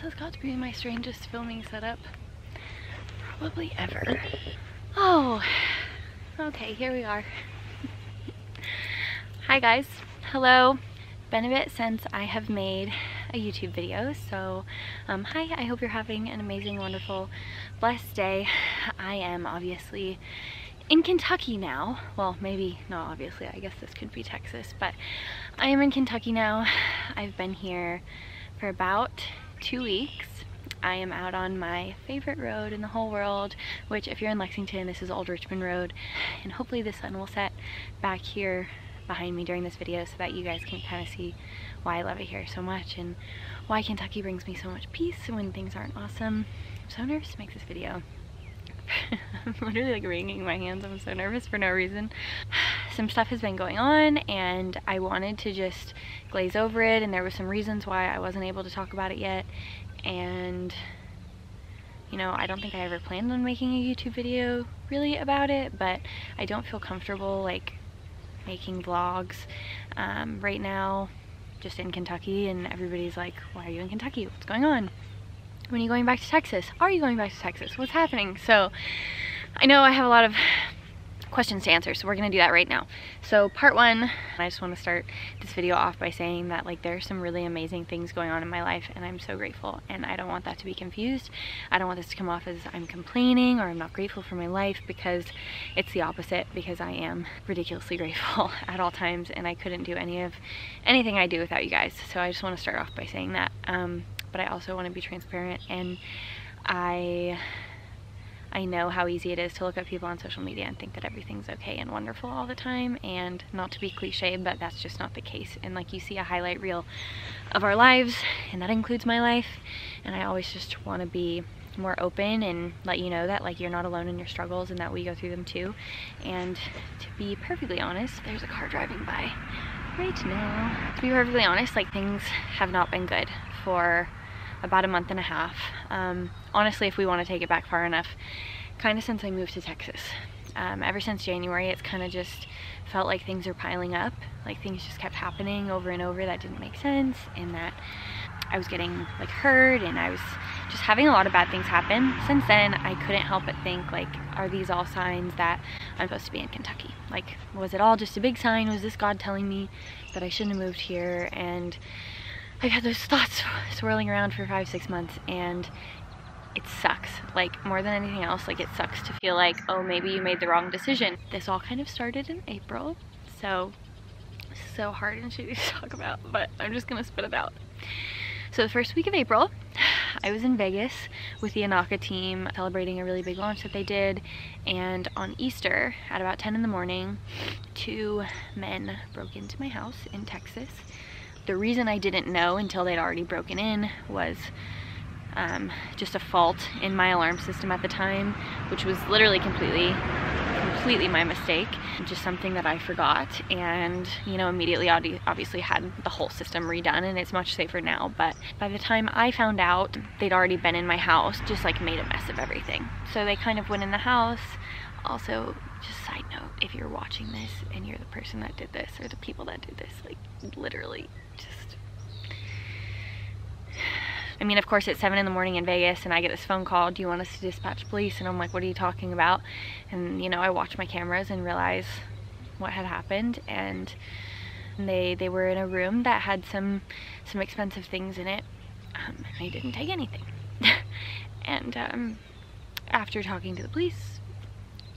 has got to be my strangest filming setup probably ever. Oh, okay, here we are. Hi guys, hello. Been a bit since I have made a YouTube video, so hi, I hope you're having an amazing, wonderful, blessed day. I am obviously in Kentucky now. Well, maybe not obviously, I guess this could be Texas, but I am in Kentucky now. I've been here for about 2 weeks. I am out on my favorite road in the whole world, which if you're in Lexington, this is Old Richmond Road, and hopefully the sun will set back here behind me during this video so that you guys can kind of see why I love it here so much and why Kentucky brings me so much peace when things aren't awesome. I'm so nervous to make this video. I'm literally like wringing my hands. I'm so nervous for no reason. Some stuff has been going on and I wanted to just glaze over it, and there were some reasons why I wasn't able to talk about it yet. And you know, I don't think I ever planned on making a YouTube video really about it, but I don't feel comfortable like making vlogs right now just in Kentucky, and everybody's like, why are you in Kentucky? What's going on? When are you going back to Texas? Are you going back to Texas? What's happening? So I know I have a lot of questions to answer, so we're gonna do that right now. So part one, I just want to start this video off by saying that like there's some really amazing things going on in my life and I'm so grateful, and I don't want that to be confused. I don't want this to come off as I'm complaining or I'm not grateful for my life, because it's the opposite, because I am ridiculously grateful at all times, and I couldn't do anything I do without you guys. So I just want to start off by saying that, but I also want to be transparent, and I know how easy it is to look at people on social media and think that everything's okay and wonderful all the time, and not to be cliche, but that's just not the case. And like, you see a highlight reel of our lives, and that includes my life, and I always just want to be more open and let you know that like you're not alone in your struggles and that we go through them too. And to be perfectly honest, there's a car driving by right now. To be perfectly honest, like things have not been good for about a month and a half. Honestly, if we want to take it back far enough, kind of since I moved to Texas. Ever since January, it's kind of just felt like things are piling up. Like things just kept happening over and over that didn't make sense, and that I was getting like hurt, and I was just having a lot of bad things happen. Since then, I couldn't help but think like, are these all signs that I'm supposed to be in Kentucky? Like, was it all just a big sign? Was this God telling me that I shouldn't have moved here? And I've had those thoughts swirling around for 5-6 months, and it sucks. Like, more than anything else, like it sucks to feel like, oh, maybe you made the wrong decision. This all kind of started in April, so hard and shitty to talk about, but I'm just gonna spit it out. So the first week of April, I was in Vegas with the Anaka team celebrating a really big launch that they did, and on Easter at about 10 in the morning, 2 men broke into my house in Texas. The reason I didn't know until they'd already broken in was just a fault in my alarm system at the time, which was literally completely my mistake. Just something that I forgot, and you know, immediately obviously had the whole system redone, and it's much safer now. But by the time I found out, they'd already been in my house, just like made a mess of everything. So they kind of went in the house. Also, just side note, if you're watching this and you're the person that did this or the people that did this, like literally just, I mean, of course it's 7 in the morning in Vegas and I get this phone call, do you want us to dispatch police? And I'm like, what are you talking about? And you know, I watch my cameras and realize what had happened, and they were in a room that had some expensive things in it. They didn't take anything. And after talking to the police,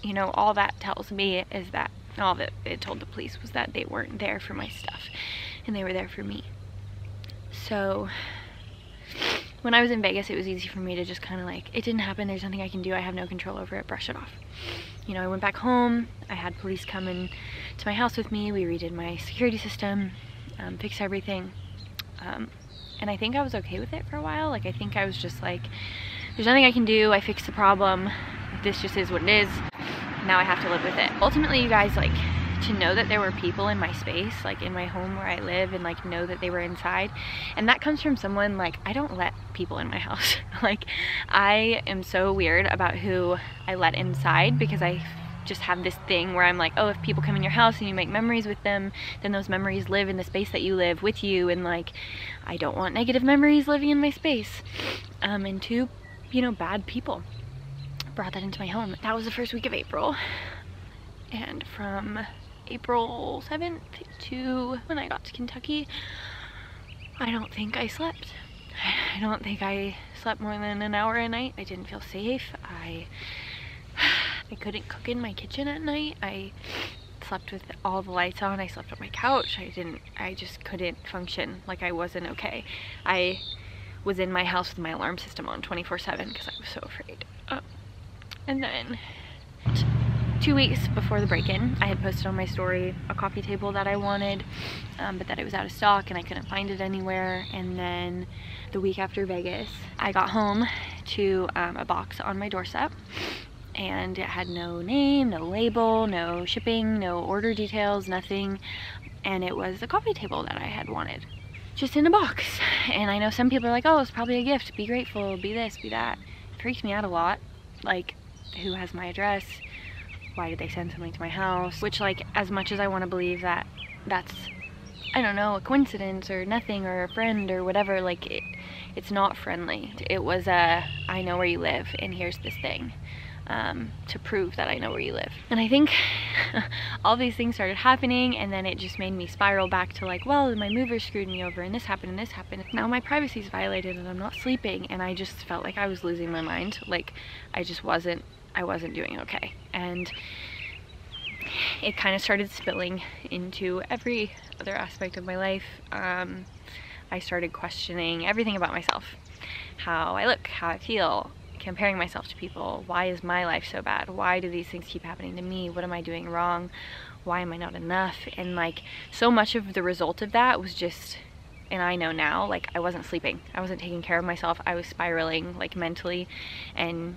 you know, all that tells me is that all that it told the police was that they weren't there for my stuff and they were there for me. So when I was in Vegas, it was easy for me to just kind of like, it didn't happen, there's nothing I can do, I have no control over it, brush it off. You know, I went back home, I had police come in to my house with me, we redid my security system, fixed everything, and I think I was okay with it for a while. Like, I think I was just like, there's nothing I can do, I fixed the problem, this just is what it is, now I have to live with it. Ultimately, you guys, like, to know that there were people in my space, like in my home where I live, and like know that they were inside, and that comes from someone, like, I don't let people in my house. Like, I am so weird about who I let inside, because I just have this thing where I'm like, oh, if people come in your house and you make memories with them, then those memories live in the space that you live with you, and like, I don't want negative memories living in my space. And two, you know, bad people brought that into my home. That was the first week of April. And from April 7th to when I got to Kentucky, I don't think I slept. I don't think I slept more than an hour a night. I didn't feel safe. I couldn't cook in my kitchen at night. I slept with all the lights on. I slept on my couch. I just couldn't function. Like, I wasn't okay. I was in my house with my alarm system on 24/7 because I was so afraid. And then 2 weeks before the break-in, I had posted on my story a coffee table that I wanted, but that it was out of stock and I couldn't find it anywhere. And then the week after Vegas, I got home to a box on my doorstep, and it had no name, no label, no shipping, no order details, nothing. And it was a coffee table that I had wanted, just in a box. And I know some people are like, oh, it's probably a gift, be grateful, be this, be that. It freaked me out a lot. Like, who has my address? Why did they send something to my house? Which, like, as much as I want to believe that that's, I don't know, a coincidence or nothing or a friend or whatever, like, it's not friendly. It was a, I know where you live and here's this thing to prove that I know where you live. And I think all these things started happening, and then it just made me spiral back to like, well, my mover screwed me over and this happened and this happened. Now my privacy is violated and I'm not sleeping, and I just felt like I was losing my mind. Like, I wasn't doing okay. And it kind of started spilling into every other aspect of my life. I started questioning everything about myself. How I look, how I feel, comparing myself to people. Why is my life so bad? Why do these things keep happening to me? What am I doing wrong? Why am I not enough? And like, so much of the result of that was just, and I know now, like, I wasn't sleeping. I wasn't taking care of myself. I was spiraling, like, mentally. And,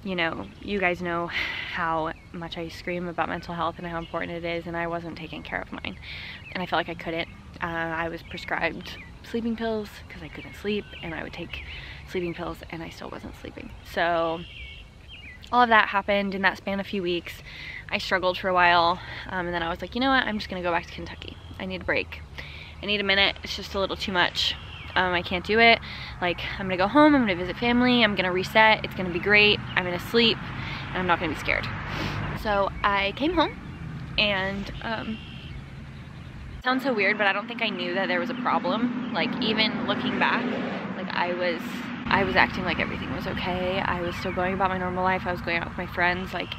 you know, you guys know how much I scream about mental health and how important it is, and I wasn't taking care of mine. And I felt like I couldn't. I was prescribed sleeping pills because I couldn't sleep, and I would take sleeping pills and I still wasn't sleeping. So all of that happened in that span of a few weeks. I struggled for a while, and then I was like, you know what, I'm just gonna go back to Kentucky. I need a break. I need a minute. It's just a little too much. I can't do it. Like, I'm gonna go home, I'm gonna visit family, I'm gonna reset, it's gonna be great, I'm gonna sleep, and I'm not gonna be scared. So I came home, and it sounds so weird, but I don't think I knew that there was a problem. Like, even looking back, like, I was acting like everything was okay. I was still going about my normal life. I was going out with my friends, like,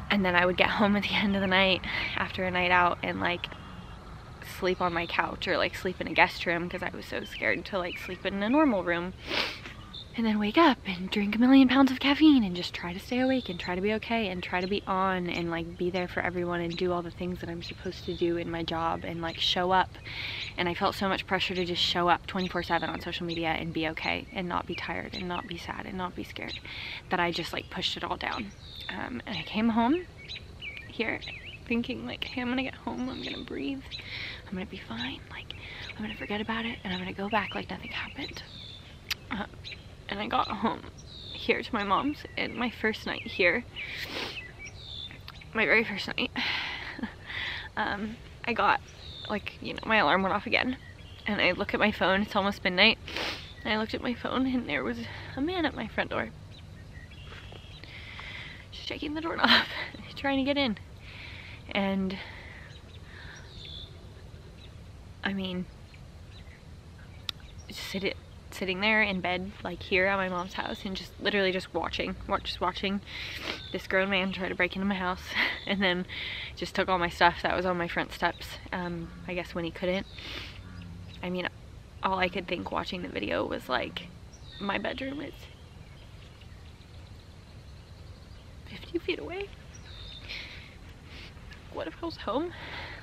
and then I would get home at the end of the night after a night out and like sleep on my couch or like sleep in a guest room because I was so scared to like sleep in a normal room, and then wake up and drink 1,000,000 pounds of caffeine and just try to stay awake and try to be okay and try to be on and like be there for everyone and do all the things that I'm supposed to do in my job and like show up. And I felt so much pressure to just show up 24/7 on social media and be okay and not be tired and not be sad and not be scared, that I just like pushed it all down. And I came home here thinking like, hey, I'm gonna get home, I'm gonna breathe, I'm gonna be fine, like I'm gonna forget about it and I'm gonna go back like nothing happened. And I got home here to my mom's, and my first night here, my very first night, I got, like, you know, my alarm went off again, and I look at my phone, it's almost midnight, and I looked at my phone, and there was a man at my front door, shaking the doorknob, trying to get in. And I mean, sitting there in bed, like here at my mom's house, and just literally just watching this grown man try to break into my house, and then just took all my stuff that was on my front steps, I guess when he couldn't. I mean, all I could think watching the video was like, my bedroom is 50 feet away. What if I was home?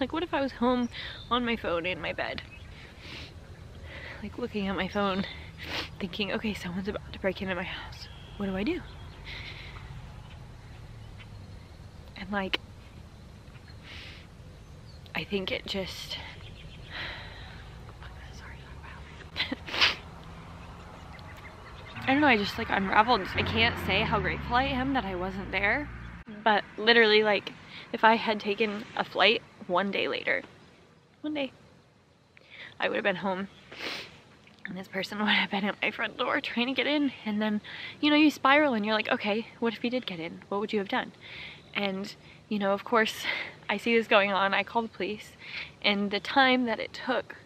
Like, what if I was home on my phone in my bed? Like, looking at my phone, thinking, okay, someone's about to break into my house. What do I do? And like, I think it just, sorry, wow. I don't know, I just like unraveled. I can't say how grateful I am that I wasn't there, but literally, like, if I had taken a flight one day later, I would have been home And this person would have been at my front door trying to get in. And then, you know, you spiral and you're like, okay, what if he did get in? What would you have done? And, you know, of course, I see this going on. I call the police. And the time that it took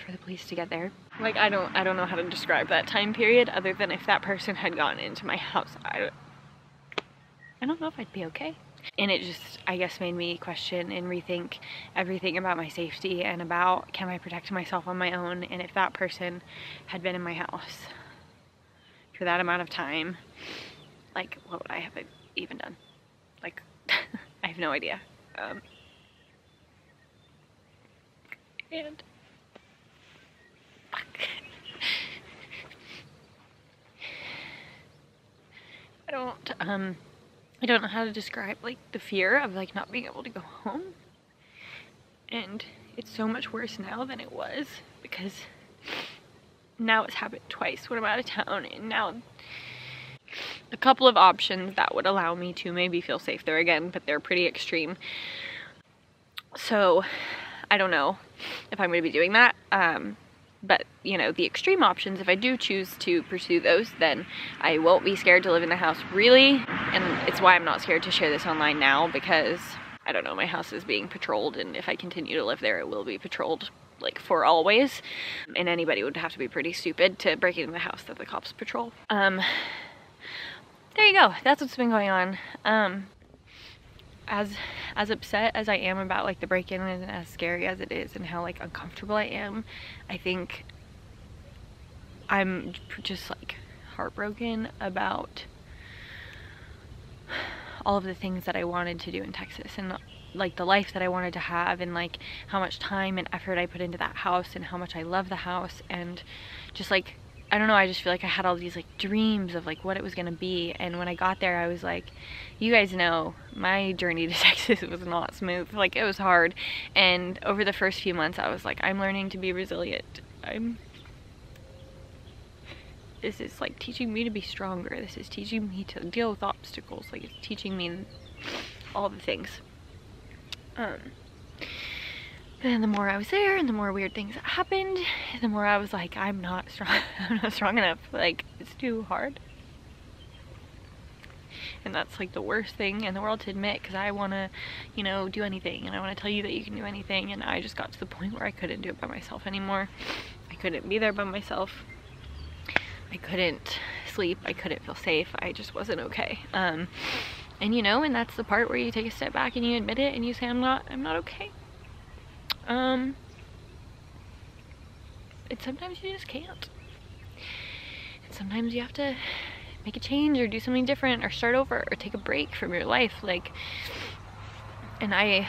for the police to get there, like, I don't know how to describe that time period other than if that person had gone into my house, I don't know if I'd be okay. And it just, I guess, made me question and rethink everything about my safety and about, can I protect myself on my own? And if that person had been in my house for that amount of time, like, what would I have even done? Like, I have no idea. And fuck. I don't know how to describe, like, the fear of, like, not being able to go home. And it's so much worse now than it was, because now it's happened twice when I'm out of town, and now a couple of options that would allow me to maybe feel safe there again, but they're pretty extreme. So I don't know if I'm going to be doing that. But, you know, the extreme options, if I do choose to pursue those, then I won't be scared to live in the house, really. And it's why I'm not scared to share this online now, because, I don't know, my house is being patrolled, and if I continue to live there, it will be patrolled, like, for always. And anybody would have to be pretty stupid to break into the house that the cops patrol. There you go. That's what's been going on. As upset as I am about, like, the break-in, and as scary as it is and how, like, uncomfortable I am, I think I'm just, like, heartbroken about all of the things that I wanted to do in Texas, and, like, the life that I wanted to have, and, like, how much time and effort I put into that house, and how much I love the house, and just, like, I don't know, I just feel like I had all these, like, dreams of, like, what it was gonna be. And when I got there, I was like, you guys know my journey to Texas was not smooth. Like, it was hard. And over the first few months, I was like, I'm learning to be resilient. This is, like, teaching me to be stronger. This is teaching me to deal with obstacles. Like, it's teaching me all the things. And the more I was there, and the more weird things happened, the more I was like, I'm not strong enough. Like, it's too hard. And that's, like, the worst thing in the world to admit, because I want to, you know, do anything, and I want to tell you that you can do anything, and I just got to the point where I couldn't do it by myself anymore. I couldn't be there by myself. I couldn't sleep. I couldn't feel safe. I just wasn't okay. And, you know, and that's the part where you take a step back and you admit it, and you say, I'm not okay. And sometimes you just can't. And sometimes you have to make a change, or do something different, or start over, or take a break from your life. Like, and I'm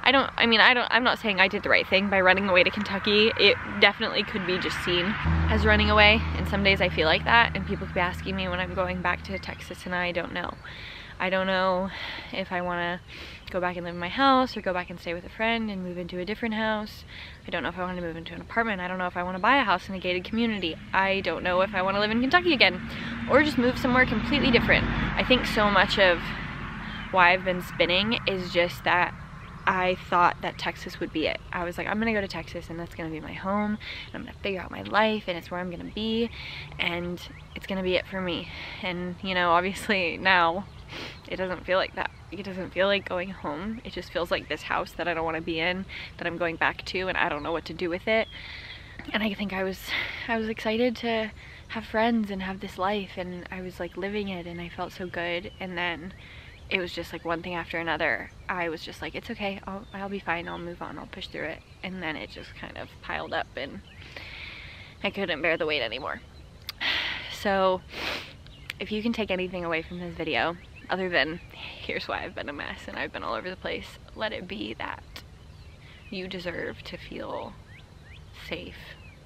not saying I did the right thing by running away to Kentucky. It definitely could be just seen as running away, and some days I feel like that, and people could be asking me when I'm going back to Texas, and I don't know. I don't know if I want to go back and live in my house, or go back and stay with a friend and move into a different house. I don't know if I want to move into an apartment. I don't know if I want to buy a house in a gated community. I don't know if I want to live in Kentucky again, or just move somewhere completely different. I think so much of why I've been spinning is just that I thought that Texas would be it. I was like, I'm gonna go to Texas, and that's gonna be my home, and I'm gonna figure out my life, and it's where I'm gonna be, and it's gonna be it for me. And, you know, obviously now it doesn't feel like that. It doesn't feel like going home. It just feels like this house that I don't want to be in, that I'm going back to, and I don't know what to do with it. And I think I was excited to have friends and have this life, and I was, like, living it, and I felt so good. And then it was just, like, one thing after another. I was just like, it's okay, I'll be fine, I'll move on, I'll push through it. And then it just kind of piled up, and I couldn't bear the weight anymore. So if you can take anything away from this video, other than here's why I've been a mess and I've been all over the place, let it be that you deserve to feel safe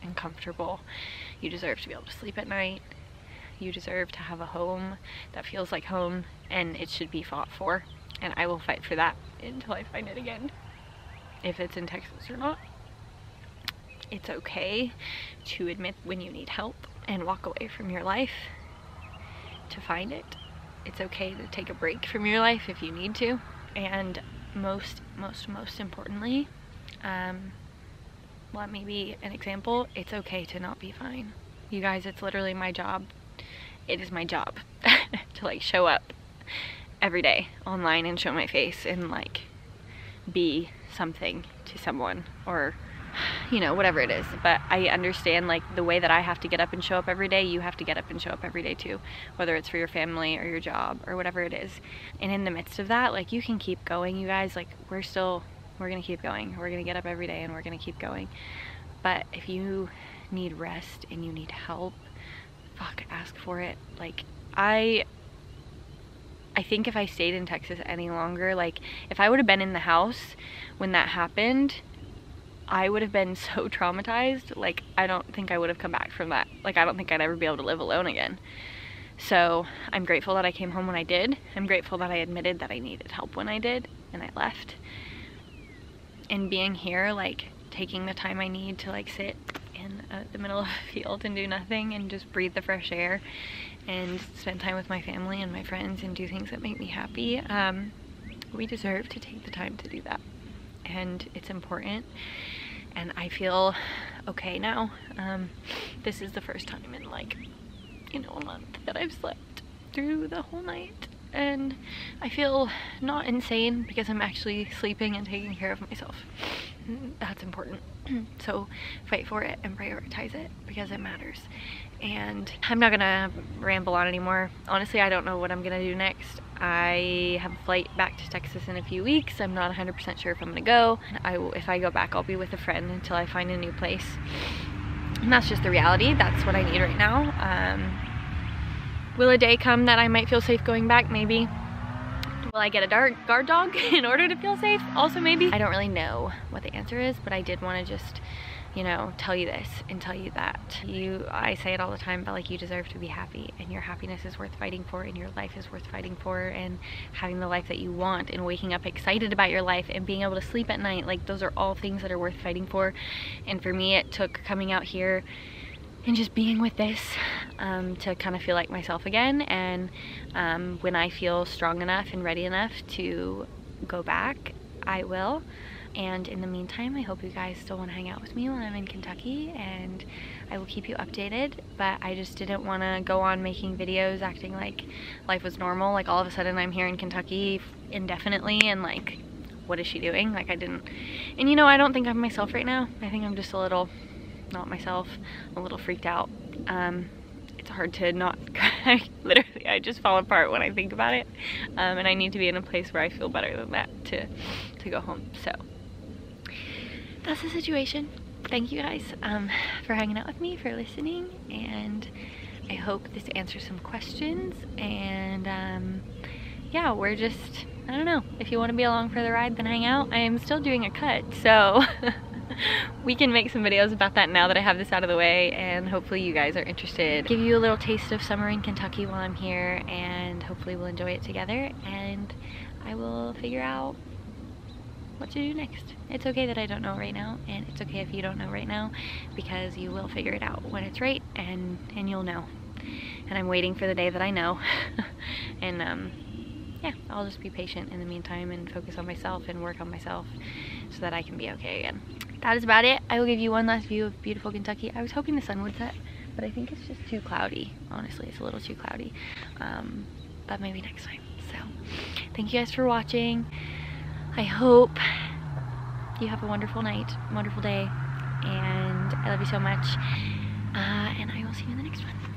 and comfortable. You deserve to be able to sleep at night. You deserve to have a home that feels like home, and it should be fought for. And I will fight for that until I find it again. If it's in Texas or not. It's okay to admit when you need help and walk away from your life to find it. it's okay to take a break from your life if you need to. And most importantly, let me be an example, it's okay to not be fine. You guys, it's literally my job. It is my job to like show up every day online and show my face and like be something to someone, or you know, whatever it is. But I understand like the way that I have to get up and show up every day, you have to get up and show up every day too, whether it's for your family or your job or whatever it is. And in the midst of that, like, you can keep going, you guys. Like, we're gonna keep going. We're gonna get up every day and we're gonna keep going. But if you need rest and you need help, fuck, ask for it. Like, I think if I stayed in Texas any longer, like if I would have been in the house when that happened, I would have been so traumatized. Like, I don't think I would have come back from that. Like, I don't think I'd ever be able to live alone again. So I'm grateful that I came home when I did. I'm grateful that I admitted that I needed help when I did, and I left. And being here, like taking the time I need to like sit in the middle of a field and do nothing and just breathe the fresh air and spend time with my family and my friends and do things that make me happy. We deserve to take the time to do that, and it's important. And I feel okay now. This is the first time in like, you know, a month that I've slept through the whole night, and I feel not insane because I'm actually sleeping and taking care of myself. That's important. So fight for it and prioritize it because it matters. And I'm not gonna ramble on anymore. Honestly, I don't know what I'm gonna do next. I have a flight back to Texas in a few weeks. I'm not 100% sure if I'm gonna go. If I go back, I'll be with a friend until I find a new place. And that's just the reality. That's what I need right now. Will a day come that I might feel safe going back? Maybe. Will I get a guard dog in order to feel safe? Also maybe. I don't really know what the answer is, but I did want to just, you know, tell you this and tell you that. I say it all the time, but like, you deserve to be happy, and your happiness is worth fighting for, and your life is worth fighting for, and having the life that you want, and waking up excited about your life, and being able to sleep at night. Like, those are all things that are worth fighting for. And for me, it took coming out here and just being with this to kind of feel like myself again. And when I feel strong enough and ready enough to go back, I will. And in the meantime, I hope you guys still want to hang out with me while I'm in Kentucky, and I will keep you updated. But I just didn't want to go on making videos acting like life was normal. Like, all of a sudden I'm here in Kentucky indefinitely, and like, what is she doing? Like, I didn't. And you know, I don't think I'm myself right now. I think I'm just a little not myself, a little freaked out. It's hard to not, literally, I just fall apart when I think about it. And I need to be in a place where I feel better than that to go home. So that's the situation. Thank you guys for hanging out with me, for listening, and I hope this answers some questions. And yeah, we're just, I don't know, if you want to be along for the ride, then hang out. I am still doing a cut, so we can make some videos about that now that I have this out of the way, and hopefully you guys are interested. Give you a little taste of summer in Kentucky while I'm here, and hopefully we'll enjoy it together, and I will figure out what to do next. It's okay that I don't know right now, and it's okay if you don't know right now, because you will figure it out when it's right, and you'll know. And I'm waiting for the day that I know. And yeah, I'll just be patient in the meantime and focus on myself and work on myself so that I can be okay again. That is about it. I will give you one last view of beautiful Kentucky. I was hoping the sun would set, but I think it's just too cloudy. Honestly, it's a little too cloudy. But maybe next time. So thank you guys for watching. I hope you have a wonderful night, wonderful day, and I love you so much. And I will see you in the next one.